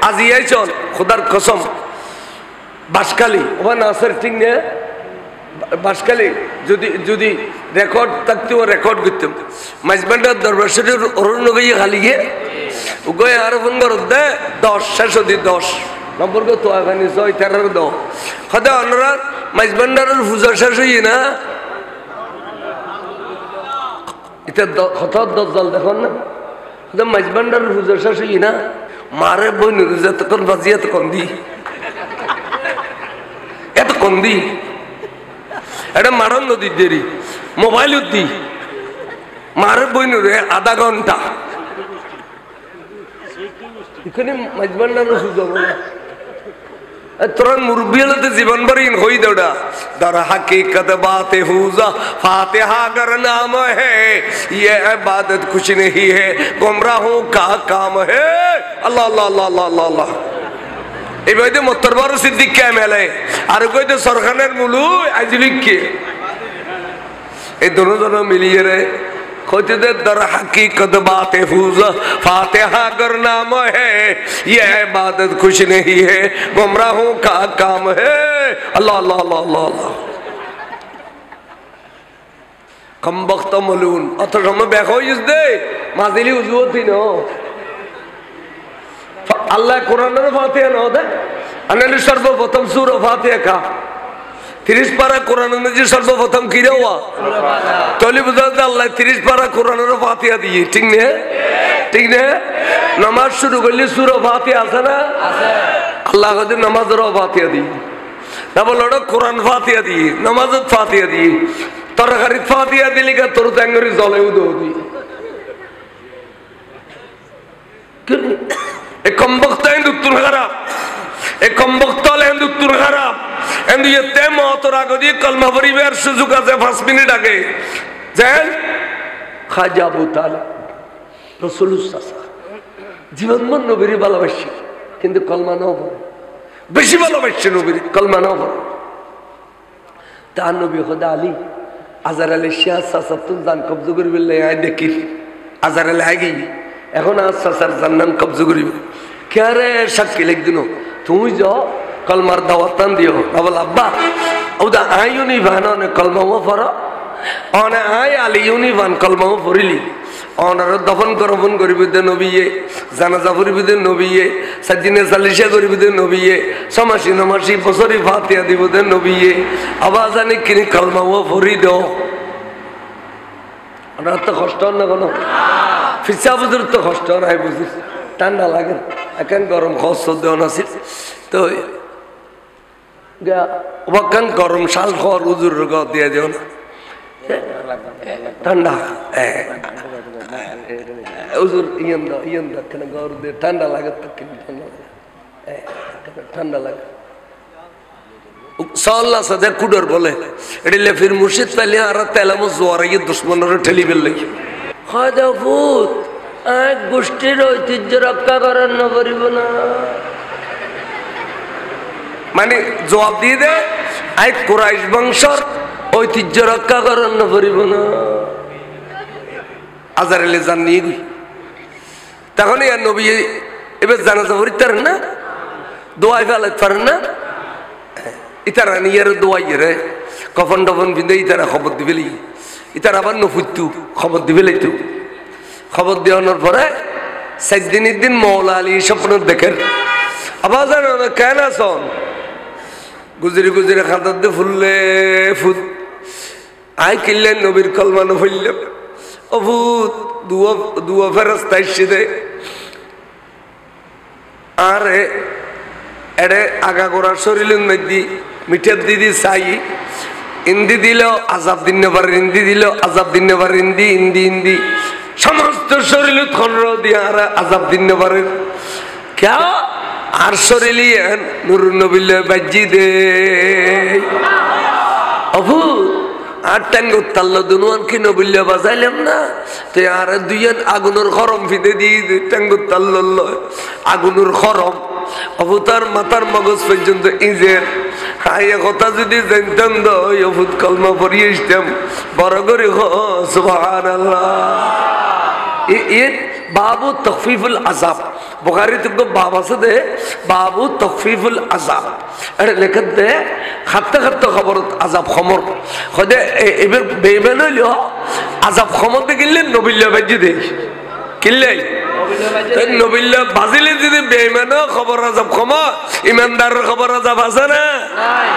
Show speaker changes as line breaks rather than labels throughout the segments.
আজিয়াই চল খোদার কসম বাসকালি ও নাসের ঠিক নে বাসকালি যদি যদি রেকর্ড থাকতেও রেকর্ড করতাম মাইজবান্ডার দরবার শরীফ অরণ্য গিয়ে খালি গিয়ে গয়ে আর ফোন করত দে 10 শেষ অতি 10 নম্বর কত আগানি 6 13 10 খোদা অনুরাগ মাইজবান্ডারের পূজা শেষ হই না এটা কত দজ্জাল দেখুন না খোদা মাইজবান্ডারের পূজা শেষ হই না মারে বই নুজে তখন বাজিয়ে তো কন্দি এত কন্দি এটা মারণ নদীর দেরি মোবাইল উদ্দি মারে বই নুরে আধা ঘন্টা এখানে মাইজবান্ডারের পূজা বলে তোর মুরব্বী হলে জীবন ভর হই দৌড়া दर हकीकत बात हुजा फातिहा कर नाम है ये इबादत कुछ नहीं है गुमराहों का काम है अल्लाह अल्लाह अल्लाह अल्लाह अल्लाह এই বইতে মোত্তরবর সিদ্দিক ক্যামেলে আর কইতে সরখানের মুলু আজলিক কে এই দুজন মিলিয়ে রে কইতে দে দর हकीकत बात हुजा फातिहा कर नाम है ये इबादत कुछ नहीं है गुमराहों का काम है अल्लाह अल्लाह अल्लाह अल्लाह कम वक्त मलून अथवा हम देखो इस दे माजिली उजूत ही न अल्लाह कुरान में फातिहा न होता अनल सर्वप्रथम सूरह फातिहा का 30 पारा कुरान में जो सर्वप्रथम किया हुआ तोली बुझाते अल्लाह 30 पारा कुरान में फातिहा दी ठीक नहीं नमाज शुरू कर ली सूरह फातिहा आसा ना अल्लाह को जो नमाज रो फातिहा दी ना बोलो कुरान फातिहा दी नमाज फातिहा दी तरकारी फातिहा दिली का तोर तंगरी जले उदो दी क्यों एक कम वक्त है दुत्तुर खराब एक कम वक्त है दुत्तुर खराब एंड ये तेम औतरा को दी कलमा परिवार सुजुका से 5 मिनट आगे जैन खाजा अबू तालिब रसूलुल्लाह जीवन मन नबीरी ভালোবাসি কিন্তু কলমা নাও পড়ে বেশি ভালোবাসি নবীর কলমা নাও পড়ে তার নবী খোদা আলী আজহার আলী শাহ সাসাতুল জান কবজ করবে আই দেখি আজহার আলী আগে এখন আজ সাসার জান্নান কবজ করিবে কে রে শাকিল একদিন তুমি যাও কলমার দাওয়াতান দিও বল আব্বা ওদা আইউনি ভানানে কলমাও পড়া অনে আই আলিউনি ভান কলমাও পড়িলি অনার দফন করবন করিবে দে নবীয়ে জানাজা করিবে দে নবীয়ে সাজিনে সালিশা করিবে দে নবীয়ে সমাসি নমাসি বছরি ফাতিহা দিব দে নবীয়ে আওয়াজ আনি কিনি কলমাও পড়ি দাও ওনার তো কষ্ট না কোনো ফিসা বুজুর তো কষ্ট নাই বুঝিস ঠান্ডা লাগে এখন গরম কষ্ট দেওয়া নাছিল তো ওখান গরম শাল খর উজুর দিয়ে দিও না ঠান্ডা উজুর ইয়ন কেন গর দিয়ে ঠান্ডা লাগে তো ঠান্ডা লাগে সাল্লাহ সাদে কুডর বলে এডিলে ফির মুর্শিদ পাইলে আর তেলামু জোয়ারাইয়ে দুশ্মনের ঠেলি ফেললে খাদা ফুত এক গোষ্ঠীর ঐতিহ্য রক্ষা করার না পারিব না মানে জবাব দিয়ে দে আই কুরাইশ বংশর ঐতিহ্য রক্ষা করার না পারিব না আজহার আলী জান নিয়ে গই তখন আর নবী এবার জানাজা পড়তে পারেন না দোয়াই ফেলাতে পারেন না ইতারা নিয়ার দোয়াই রে কফন টফন বিঁধে ইতারা খবর দিবেলি ইতারা আবার নফুতু খবর দিবেলাই তো খবর দেওয়ানোর পরে 7 দিনের দিন মৌলা আলী স্বপ্ন দেখেন আবার জানো না কেন আসন গুজরি গুজরি খাতার দিয়ে ফুললে ফুট আই কিনলেন নবীর কলমানো ফুললাম ও ফুট দুয়া ফেরস্তা এসে দে আরে এড়ে আগা গোড়ার শরীরের মধ্যে মিঠের দিদি চাই ইন্দি দিল আজাব দিন নেবার ইন্দি দিল আজাব দিন নেবার ইন্দি ইন্দি ইন্দি সমস্ত শরীর খন্ড দিয়ে আর আজাব দিন নেবারে ক্যা আর শরীরই নুর নবিল্লে বাজি দে অভু আর ট্যাঙ্গ তাল্লা দুনুয়ান কি নবিল্লে বাজাইলাম না তো আর দুইয়ান আগুনের খরম ফিদে দিয়ে ট্যাঙ্গ তাল্ল আগুনের খরম অভুতার মাথার মগজ পর্যন্ত ইজের হাইয়া কথা যদি জানতাম দো অভুত কলমা পড়িয়ে আসতাম বড় করে সুবহানাল্লাহ এর বাবু তখফিফুল আযাব বুখারী তো বাব আছে দে বাবু তখফিফুল আযাব এটা লেখা দে খাতে খাতে খবর আযাব খমর খদে এবার বেইমান হইলো আযাব খমর দেখিলে নবিল্লা বাজি দে কিল্লে নবিল্লা বাজিলে যদি বেইমান খবর আযাব খমর ইমানদারের খবর আযাব আছে না নাই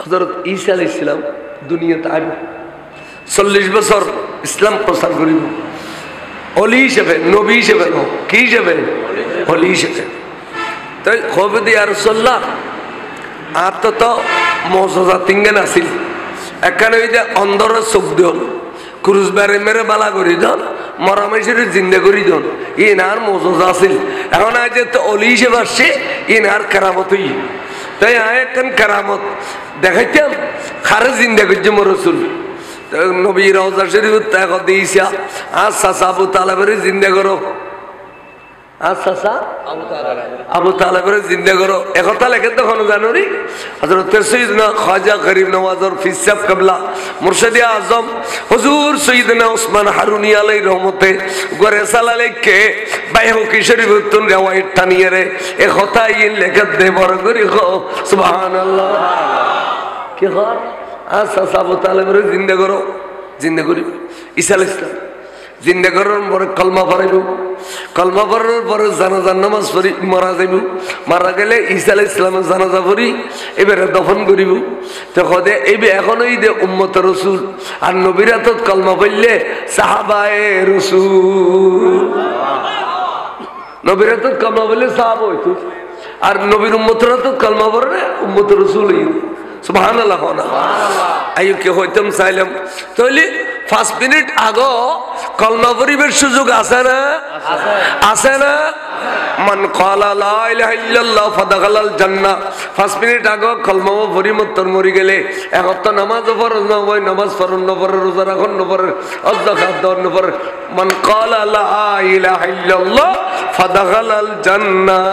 হযরত ঈসা আলাইহিস সালাম দুনিয়াতে আইব 40 বছর ইসলাম প্রচার করিব ওলি হিসেবে নবী হিসেবে কি হিসেবে ওলি হিসেবে তাই খবর দিয়ে আর রাসূলুল্লাহ আর তো মুজিজা তিনগান আছিল এখানে ওই যে অন্ধর চোখ দিন ক্রুজ বারে মেরে বালা করি দেন মরামেশের জিন্দা করি দেন ইনার মুজিজা আছিল এখন আজ তো ওলি হিসেবে আসছে ইনার কেরামতই তাই একখান কেরামত দেখাইতাম খারে জিন্দা করছে মোর রাসূল নবী রওজা শরীফ ত্যাগ দিয়েছে আর চাচা আবু তালেবের জিন্দা করো আর চাচা আবু তালেবের জিন্দা করো একথা লেখে তখন জানুরি হযরত সৈয়দনা খাজা গরিব নওয়াজর ফিসাব কাবলা মুর্শিদে আজম হুজুর সৈয়দনা ওসমান হারুনি আলাইহি রহমতে গরে সালালেকে বাইহু কি শরীফ তুন রিওয়ায়াত টানিয়ে রে একথা ইন লেখা দে বড় করি সুবহানাল্লাহ কি হয় আচ্ছা আবু তালেবের জিন্দা করো জিন্দা করি ঈসা আলাইহিস সালাম জিন্দা করার পরে কলমা পড়াইব কলমা পড়ার পরে জানাজার নামাজ পড়ি মারা যাইব মারা গেলে ঈসা আলাইহিস সালামের জানাজা পড়ি এবারে দফন করিব তো খদে এইবে এখন ওই দে উম্মত রাসূল আর নবীরা তো কলমা পড়লে সাহাবায়ে রাসূল নবীরা তো কলমা পড়লে সাহাবা হইতো আর নবীর উম্মতরা তো কলমা পড়লে উম্মত রাসূল হইতো সুবহানাল্লাহ আইয়ো কে হইতাম চাইলাম তাহলে 5 মিনিট আগে কলমা পড়িবার সুযোগ আছে না আছে না মান ক্বালা লা ইলাহা ইল্লাল্লাহ ফাদাখালাল জান্নাহ 5 মিনিট আগে কলমা পড়ি মতর মরি গেলে এখন তো নামাজ ফরজ না হয় নামাজ ফরজ না পড়ে রোজা রাখুন না পড়ে যাকাত দান না পড়ে মান ক্বালা লা ইলাহা ইল্লাল্লাহ ফাদাখালাল জান্নাহ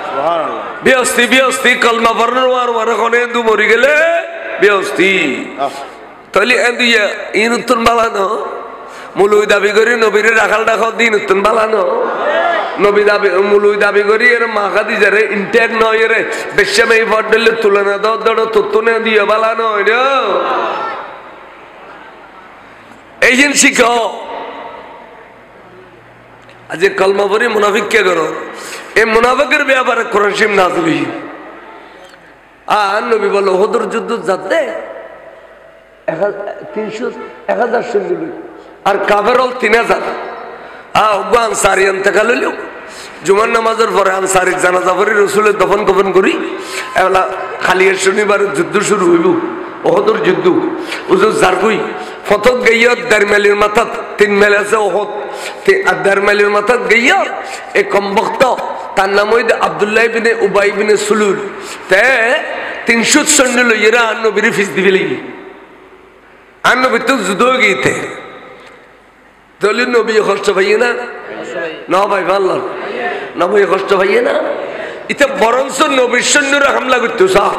সুবহানাল্লাহ বিয়স্তি বিয়স্তি কলমা পড়ার ওয়ার কোনে দু মরি গেলে বিয়স্তি তাহলে এন্দিয়া ইন উত্তর বালানো মুলুই দাবি করি নবীর রাখাল রাখাল দিন উত্তর বালানো নবী দাবি মুলুই দাবি করি এর মাখা দি যারে ইনটেক নয় রে বেশমে ফডলে তুলনা দাও দড় তুতুনে দিয়ে বালানো রে এইজন শিখো আজ কলমা পড়ি মুনাফিক কে করো এই মুনাফিকের ব্যাপারে কোরআন শরীফ নাযিল হই আর নবী বলল উহুদের যুদ্ধ যাতে 1000 সৈন্য আর কাফেরল 3000 আনসারি ইন্তেকাল হইল জুমার নামাজের পরে আনসারি জানাজা পড়ি রাসূলের দফন কফন করি এবেলা খালি শনিবার যুদ্ধ শুরু হইব উহুদের যুদ্ধ হুজুর জারকুই ফতক গইয়া দারমালির মাথা 3 মেল আছে উহুদ তে দারমালির মাথা গইয়া এ কমবক্ত তার নাম হইছে আব্দুল্লাহ ইবনে উবাই ইবনে সুলুল তে 300 সৈন্য লইরা নবীর ফিস দিবে লাগি আর নবী তো যুদ্ধ গইতে দলিল নবী কষ্ট পাইয়ে না না ভাই ভালো নবী কষ্ট পাইয়ে না ইতে বরংস নবীর সৈন্যরা হামলা করতো সাহ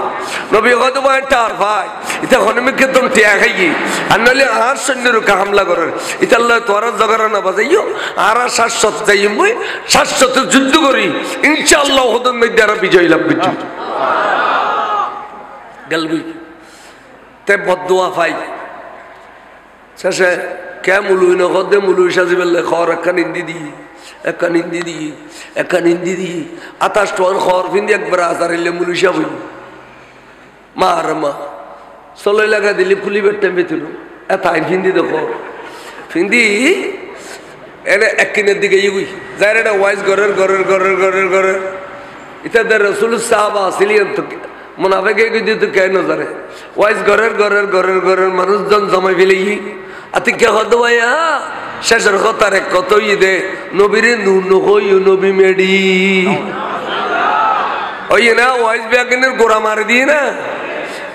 নবী কত টার ভাই ইতে হনুমিকে তুমি টিয়া খাইয়ে আর নইলে আর সৈন্যরকে হামলা করার ইতে আল্লাহ তোরা জগরা না বাজাইও আর শাশ্বত যাইম বই শাশ্বত যুদ্ধ করি ইনশাআল্লাহ ওদের মধ্যে আর বিজয় লাভ করছি গেলবি তে বদদুয়া পাই শেষে কে মুলুই নগদে মুলুই সাজি বললে খর একখান হিন্দি দিই একখান হিন্দি দিই একখান হিন্দি দিই 28 টন খর ফিন্দি একবার আজার এলে মুলুই সাহ মা আর মা চলো লাগা দিলি ফুলি বেটে বেতুল এত আইন ফিন্দি দেখো ফিন্দি এনে একদিনের দিকে ইগুই যার এটা ওয়াইজ গরের গরের গরের গরের গরের ইত্যাদি রসুল সাহাবা আসিলিয়ান তো মুনাফিকে গিয়ে তো কেন জানে ওয়াইজ গরের গরের গরের গরের মানুষজন জমাই ফেলে আতি কে হতো ভাইয়া শেষের কথার এক কতই দে নবীরে নূর নকই নবী মেডি ওই না ওয়াইজ ব্যাগনের গোড়া মারি দিয়ে না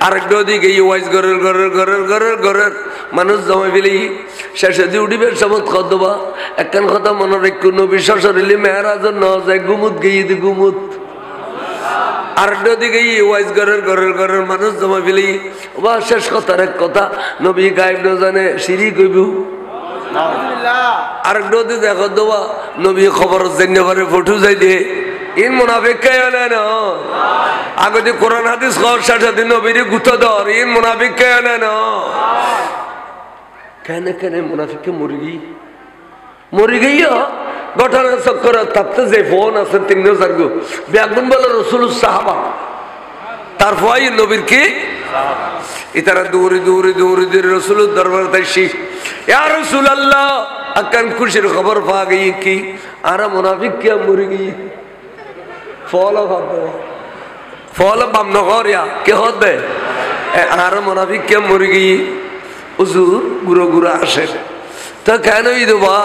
আরেকটা দিকে ওয়াইজ গরের গরের গরের গরের গরের মানুষ জমাই ফেলে শেষে দিয়ে উঠিবের সমত কতবা একখান কথা মনে রেখো নবী শ্বশুরিলি মেহরাজ ন যায় গুমুত গিয়ে দি গুমুত আরেকটা দিকে ওয়াইজ গরের গরের গরের মানুষ জমা ফেলে বা শেষ কথার এক কথা নবী গায়েব না জানে সিঁড়ি কইব আর একটু দেখো দেওয়া নবী খবর জেনে পারে ফটো যাই দিয়ে ইন মুনাফিক কে না আগে যে কোরআন হাদিস খবর সাথে নবীর গুতো ধর ইন মুনাফিক কে না কেন কেন মুনাফিককে মরি গিয়ে ঘটনা চক্কর তাতে যে ফোন আছে 3000 গো বেগুন বলে রসুল সাহাবা তার ফয় নবীর কি ইতারা দৌড়ি দৌড়ি দৌড়ি দৌড়ি রসুল দরবার তাইছি ইয়া রাসূলুল্লাহ আকান খুশির খবর পা গই কি আর মুনাফিক কে মরি গই ফল বাম নগরিয়া কে হদে আর মুনাফিক কে মরি গই হুজুর গুরু গুরু আসে তো কেন ইদবা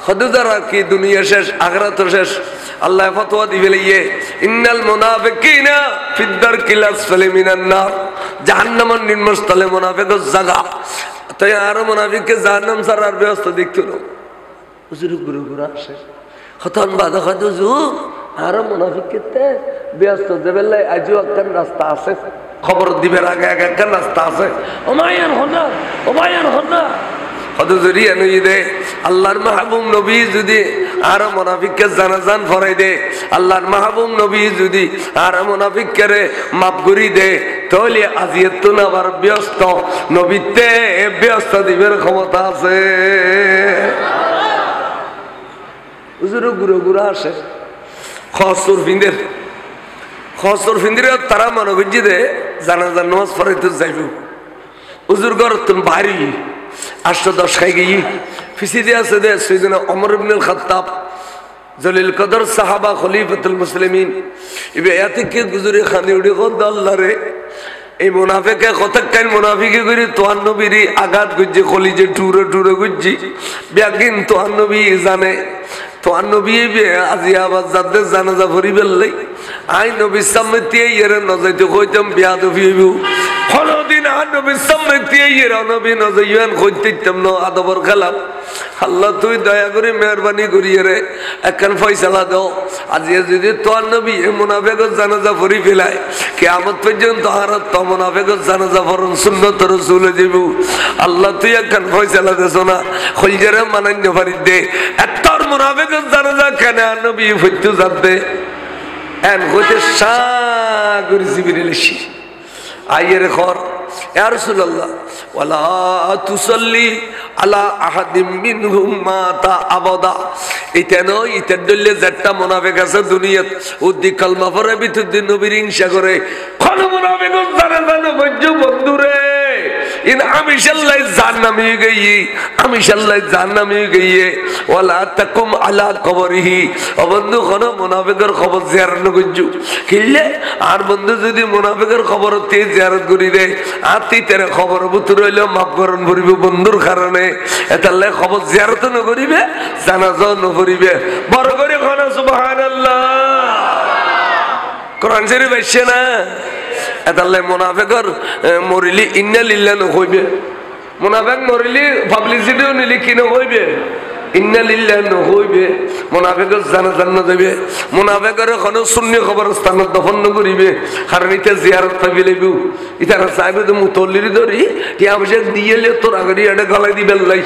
হদুদারা কি দুনিয়া শেষ আখিরাত শেষ আল্লাহ ফতোয়া দিবে লইয়ে ইন্নাল মুনাফিকিনা ফিদ দারকিল আসফালি মিনান নার জাহান্নামের নিম্নস্থলে মুনাফিকের জায়গা তাই আর মুনাফিককে জাহান্নাম ছাড়ার ব্যবস্থা দেখতো না হুজুর গুরু গুরু আসে হতন বাদা হুজুর আর মুনাফিককে ব্যস্ত দেবেলাই আজও একটা রাস্তা আছে খবর দিবের আগে আগে একটা রাস্তা আছে ওমায়ান হদা হদুজুরি এনুই দে আল্লাহর মাহবুব নবী যদি আর মুনাফিককে জানাজান ফরাই দে আল্লাহর মাহবুব নবী যদি আর মুনাফিককে মাফ করি দে তাহলে আজিয়ে তো না আবার ব্যস্ত নবীতে ব্যস্ত দিবের ক্ষমতা আছে হুজুর গুরু গুরু আসে খসর ফিন্দির তারা মনে করছি দে জানাজান নামাজ পড়াইতে যাইব হুজুর ঘর তুমি বাড়ি 810 খাই গিয়ে ফিসি দিয়ে আছে দে সৈয়দনা ওমর ইবনুল খাত্তাব জলিল কদর সাহাবা খলিফাতুল মুসলিমিন ইবে এতে গুজরে খানি উড়ি কত আল্লাহ রে এই মুনাফিকে কতক্ষণ মুনাফিকি করি তোহার নবীরই আঘাত করছে কলিজে টুরে টুরে করছি ব্যাগিন তোহার নবী জানে তোহার নবী আজি আবার যাদের জানাজা ভরি ফেললেই আই নবীর সামনে দিয়ে এর নজাইতে কইতাম বিয়াদফি হইব কোনদিন আর নবীর সামনে দিয়ে এর নবী নজাইয়ান কইতাম না আদবর খেলাম আল্লাহ তুই দয়া করে মেহরবানি করিয়ে রে একখান ফয়সালা দাও আজ যদি তোর নবী মুনাফিকের জানাজা ভরি ফেলায় কিয়ামত পর্যন্ত আর তো মুনাফিকের জানাজা ভরণ সুন্নত রাসূল দিব আল্লাহ তুই একখান ফয়সালা দেছ না খলজরে মানান্য পারি দে এতর মুনাফিকের জানাজা কেন নবী হইতে যাবে এন হইতে সাগর জিবরিলশি আইয়ের ঘর ইয়া রাসূলুল্লাহ ওয়ালা তুসাল্লি আলা আহাদিম মিনহুম মাতা আবাদা ইতেনো ইতের দলে যেটা মুনাফিক আছে দুনিয়াত উদ্দি কালমা পড়ে বিতুদ্দিন নবীর হিংসা করে কোন মুনাফিক জানে জানে বন্ধুরে ইন আমি শাল্লাই জান্নামে গইয়ে ওয়ালা তাকুম আলা কবরিহি ও বন্ধু কোন মুনাফিকের খবর জিয়ারত নগজু কিলে আর বন্ধু যদি মুনাফিকের খবর তে জিয়ারত করি দে আতি তেরে খবর বুতুর হইলো মাফ করন ভরিব বন্ধুর কারণে এতালে খবর জিয়ারত ন করিবে জানাজা ন করিবে বড় করে কোন সুবহানাল্লাহ কোরআন শরীফ আছে না এতালে মুনাফিকর মরিলি ইন্না লিল্লাহ হইবে মুনাফিক মরিলি পাবলিসিটিও নিলি কিনো হইবে ইন্না লিল্লাহ হইবে মুনাফিকর জানাজা ন যাবে মুনাফিকর কোন সুন্নি কবরস্থান দফন করিবে কারণ ইতে জিয়ারত পাবি লইব ইতারা চাইবে তো মুতল্লির ধরি কি আবশ্যক দিয়েলে তোর আগরি এডে গলায় দিবে লাই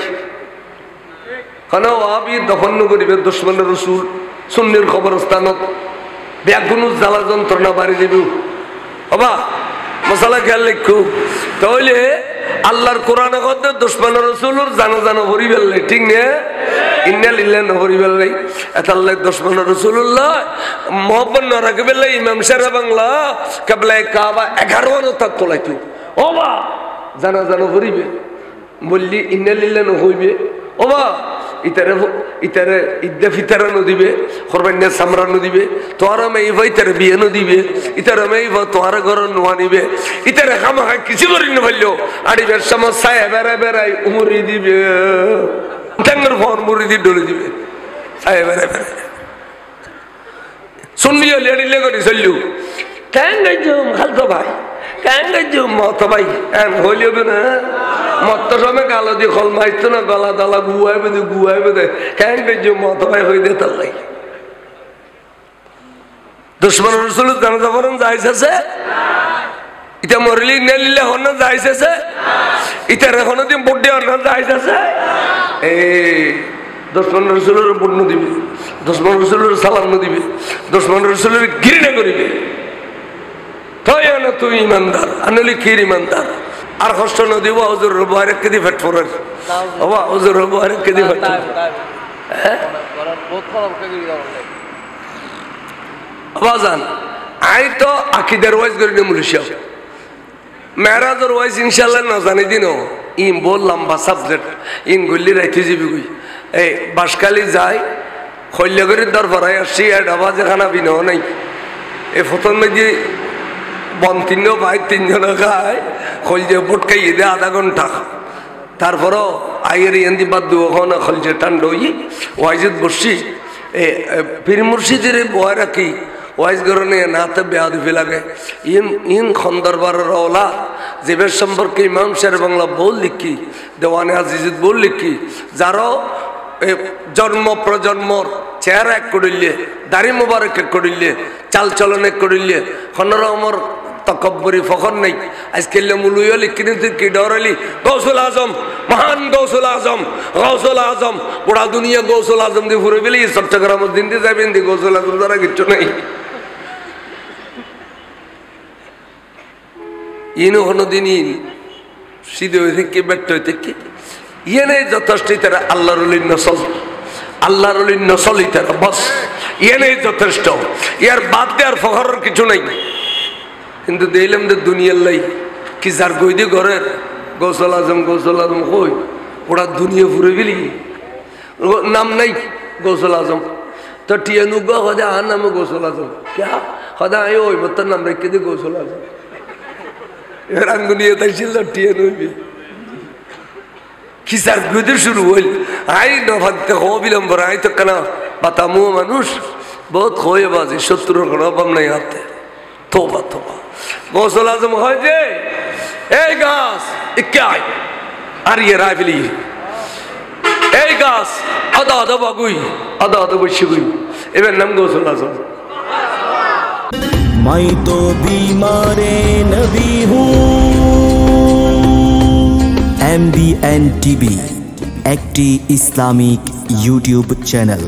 কোন ওয়াবি দফন করিবে দুশমনের রাসূল সুন্নির কবরস্থানত ব্যাগুন জ্বালা যন্ত্রণা বাড়ি দিব বাবা মশালা খেয়াল লিখু তাহলে আল্লাহর কোরআনে কত দুশমন রাসূলের জানাজা ভরি ফেললে ঠিক না ইন্না লিল্লাহ ভরি ফেললে এতাল্লাহ দুশমন রাসূলুল্লাহ মোহাম্মদ না রাখবে ইমাম সাহেব বাংলা কিবলা কাবা 11 তক তোলাইতো ওবা জানাজা ভরিবে বললি ইন্না লিল্লাহ হইবে ওবা ইতারে ইদ্দা ফিতারা নদিবে কোরবানি সামরা নদিবে তোরা মেইবা ইতারে বিয়ে নদিবে ইতারে মেইবা তোরা ঘর নোয়া নিবে ইতারে খামা কিছু করি না বললো আড়িবের সমস্যায় বেড়াই উমরি দিবে টাঙ্গর ফর মুড়ি ডলে দিবে সাহেব বেড়াই শুনলিও লেডিলে করি চললু কেন গাইজুম খালতো ভাই কেন গাইজুম মত ভাই এন হইলিও না মত সময় গালো দিয়ে খল মারতো না গলা দলা গুয়াইবে দে কেন গাইজুম মত ভাই হই দে তার লাই দুশমন রাসূলের জানাজা পড়ন যাইছে ইটা মরলি নেলিলে হন যাইছে ইটা রেখনো দিন বড্ডে হন যাইছে দুশমন রাসূলের বন্য দিবে, দুশমন রাসূলের সালাম দিবে, দুশমন রাসূলের ঘৃণা করিবে। তাই না তুই ইমানদার, আনলি কি ইমানদার? আর কষ্ট না দিব হুজুর রবারে কেদি ফেট পড়ে বাবা, হুজুর রবারে কেদি ফেট বাজান। আই তো আকিদার ওয়াইজ করি না মুলিশা মেরাজর ওয়াইজ ইনশাআল্লাহ না জানি দিন ইন বল লম্বা সাবজেক্ট ইন গল্লি রাইতে যাবি কই এই বাসকালি যাই খৈল্যগরির দরবারে আসছি আর ডাবা যেখানা বিনও নাই এই ফটোর মধ্যে বন তিনও ভাই তিনজন খায় খলজে বোট খাইয়ে দে আধা ঘন্টা তারপরও আইয়ের এন্দি বাদ দেবো ওখানে খলজে টান্ড হই ওয়াইজত বসছি পীর মুর্শিদের বয় রাখি ওয়াইজ গরনে নাতে বেয়াদবি লাগে ইন খন্দরবারের ওলা জীবের সম্পর্কে ইমাম শের বাংলা বল লিখি দেওয়ানে আজিজত বল লিখি যারও জন্ম প্রজন্মর চেহারা এক করিলে দাড়ি মুবারক এক করিলে চাল চলন এক করিলে খনর আমার তকব্বরি ফখর নেই আজকে মুলুইও লিখি নিতে কি ডরালি গৌসুল আজম মহান গৌসুল আজম গৌসুল আজম গোড়া দুনিয়া গৌসুল আজম দিয়ে ঘুরে গেলি চট্টগ্রামের দিন দিয়ে যাবেন দি গৌসুল আজম দ্বারা কিচ্ছু নেই ইনো কোনোদিন সিধে হয়ে থেকে ব্যর্থ হয়ে থেকে ইয়ে নেই যথেষ্ট তারা আল্লাহর অলির নসল আল্লাহর অলির নসলই তারা বস ইয়ে নেই যথেষ্ট ইয়ার বাদ দেওয়ার ফখরের কিছু নাই কিন্তু দেখলাম যে দুনিয়ার লাই কি যার গই দিয়ে ঘরের গৌসল আজম কই ওরা দুনিয়া ঘুরে গেলি নাম নাই গৌসল আজম তো টিয়ানু গো হদা আর নাম গৌসল আজম ক্যা হদা আয় ওই বত্তার নাম রেখে দিয়ে গৌসল আজম এবার আমি দুনিয়া তাইছিল টিয়ানু কি যার গই দিয়ে শুরু হইল আই নভাগতে হো বিলম্বর আই তো কেনা বাতামু মানুষ বহুত হয়ে বাজে শত্রুর কোনো অভাব নাই হাতে তোবা তোবা গৌসল আজম হয় যে এই গাছ ইকাই আর ইয়ে রায় ফেলি এই গাছ আদা আদা বাগুই আদা আদা বসে গুই এবার নাম গৌসল আজম
मैं तो बीमारे नबी हूँ। MBN TV একটি ইসলামিক ইউটিউব চ্যানেল।